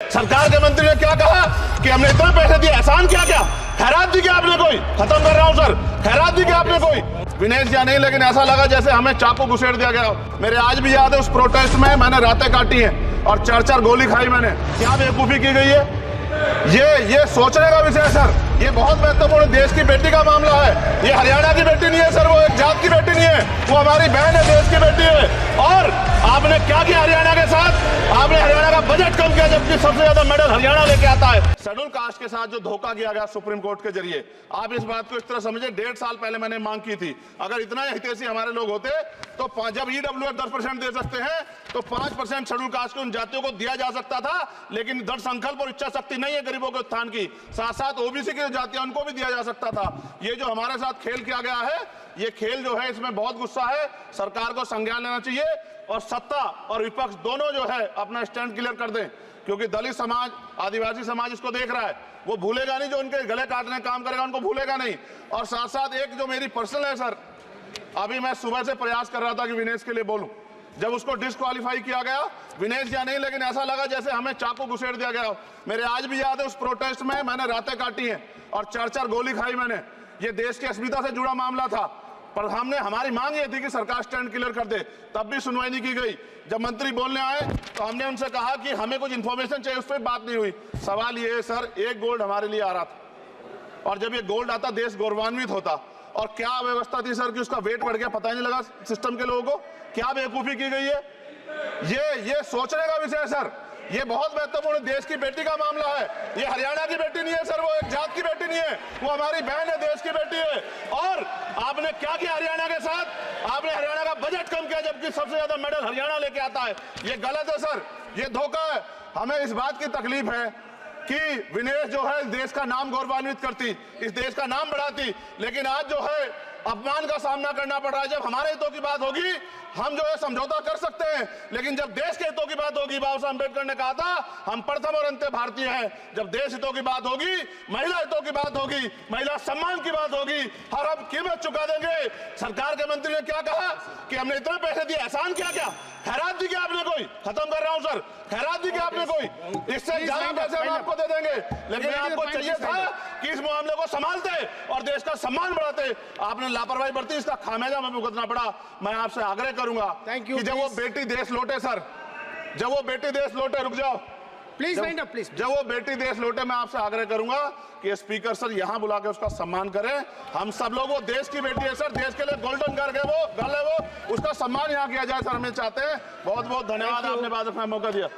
सरकार के मंत्री ने क्या कहा कि हमने इतने पैसे दिए, एहसान क्या क्या खैरात दी क्या आपने कोई? खत्म कर रहा हूं सर, खैरात दी क्या आपने कोई? विनेश या नहीं, लेकिन ऐसा लगा जैसे हमें चाकू घुसेड़ दिया गया। मेरे आज भी याद है उस प्रोटेस्ट में मैंने रातें काटी हैं और 4-4 गोली खाई मैंने। क्या बेवकूफी की गई है? ये सोचने का विषय है सर। ये बहुत महत्वपूर्ण देश की बेटी का मामला है। ये हरियाणा की बेटी नहीं है सर, वो एक जात की बेटी नहीं है, वो हमारी बहन है, देश की बेटी है। और आपने क्या किया हरियाणा के साथ? आपने हरियाणा का बजट कम किया, जबकि सबसे ज्यादा मेडल हरियाणा लेके आता है। शेड्यूल कास्ट के साथ जो धोखा किया गया सुप्रीम कोर्ट के जरिए, आप इस बात को इस तरह समझे, 1.5 साल पहले मैंने मांग की थी। अगर इतना हितैषी हमारे लोग होते तो जब ईडब्ल्यूएस 10% दे सकते हैं तो 5% शेड्यूल कास्ट को उन जातियों को दिया जा सकता था। लेकिन दृढ़ संकल्प और इच्छा शक्ति नहीं है गरीबों के उत्थान की, साथ साथ ओबीसी की जातियां उनको भी दिया जा सकता था। ये जो हमारे साथ खेल किया गया है, ये खेल जो है इसमें बहुत गुस्सा है। सरकार को संज्ञान लेना चाहिए और सत्ता और विपक्ष दोनों जो है अपना स्टैंड क्लियर कर दें, क्योंकि दलित समाज, आदिवासी समाज इसको देख रहा है। वो भूलेगा नहीं, जो उनके गले काटने का काम करेगा उनको भूलेगा नहीं। और साथ साथ एक जो मेरी पर्सनल है सर, अभी मैं सुबह से प्रयास कर रहा था कि विनेश के लिए बोलूं। जब उसको डिस्क्वालीफाई किया गया, विनेश या नहीं, लेकिन ऐसा लगा जैसे हमें चाकू घुसेड़ दिया गया। मेरे आज भी याद है उस प्रोटेस्ट में मैंने रातें काटी हैं और 4-4 गोली खाई मैंने। ये देश की अस्मिता से जुड़ा मामला था, पर हमारी मांग ये थी कि सरकार स्टैंड क्लियर कर दे, तब भी सुनवाई नहीं की गई। जब मंत्री बोलने आए तो हमने उनसे कहा कि हमें कुछ इंफॉर्मेशन चाहिए, उस पर बात नहीं हुई। सवाल ये है सर, एक गोल्ड हमारे लिए आ रहा था और जब ये गोल्ड आता देश गौरवान्वित होता। और क्या व्यवस्था थी सर कि उसका वेट बढ़ गया, पता ही नहीं लगा सिस्टम के लोगों को। क्या बेवकूफी की गई है? ये सोचने का विषय है सर। ये बहुत महत्वपूर्ण देश की बेटी का मामला है। ये हरियाणा की बेटी नहीं है सर, वो एक जात की बेटी नहीं है, वो हमारी बहन है, देश की बेटी है। और आपने क्या किया हरियाणा के साथ? आपने हरियाणा का बजट कम किया, जबकि सबसे ज्यादा मेडल हरियाणा लेके आता है। ये गलत है सर, ये धोखा है। हमें इस बात की तकलीफ है कि विनेश जो है देश का नाम गौरवान्वित करती, इस देश का नाम बढ़ाती, लेकिन आज जो है अपमान का सामना करना पड़ रहा है। जब हमारे हितों की बात होगी हम जो है समझौता कर सकते हैं, लेकिन जब देश के हितों की बात होगी, बाबा साहब अम्बेडकर ने कहा था हम प्रथम और अंत्य भारतीय हैं। जब देश हितों की बात होगी, महिला हितों की बात होगी, महिला सम्मान की बात होगी, और हम कीमत चुका देंगे। सरकार के मंत्री ने क्या कहा कि हमने इतने पैसे दिए, एहसान क्या क्या खैरात दी क्या आपने कोई? खत्म कर रहा हूं सर, खैरात दी क्या आपने कोई? इससे ज्यादा पैसे हम आपको दे देंगे। लेकिन आपको चाहिए था कि इस मामले को संभालते और देश का सम्मान बढ़ाते। आपने लापरवाही बरती, इसका खामियाजा हमें भुगतना पड़ा। मैं आपसे आग्रह करूंगा कि जब वो बेटी देश लौटे सर, जब वो बेटी देश लौटे, रुक जाओ प्लीज, प्लीज, जब वो बेटी देश लौटे, मैं आपसे आग्रह करूंगा कि स्पीकर सर यहां बुला के उसका सम्मान करें। हम सब लोग, वो देश की बेटी है सर, देश के लिए गोल्डन गर्ल है वो, उसका सम्मान यहां किया जाए सर, हमें चाहते हैं। बहुत बहुत धन्यवाद, आपने बात रखने का मौका दिया।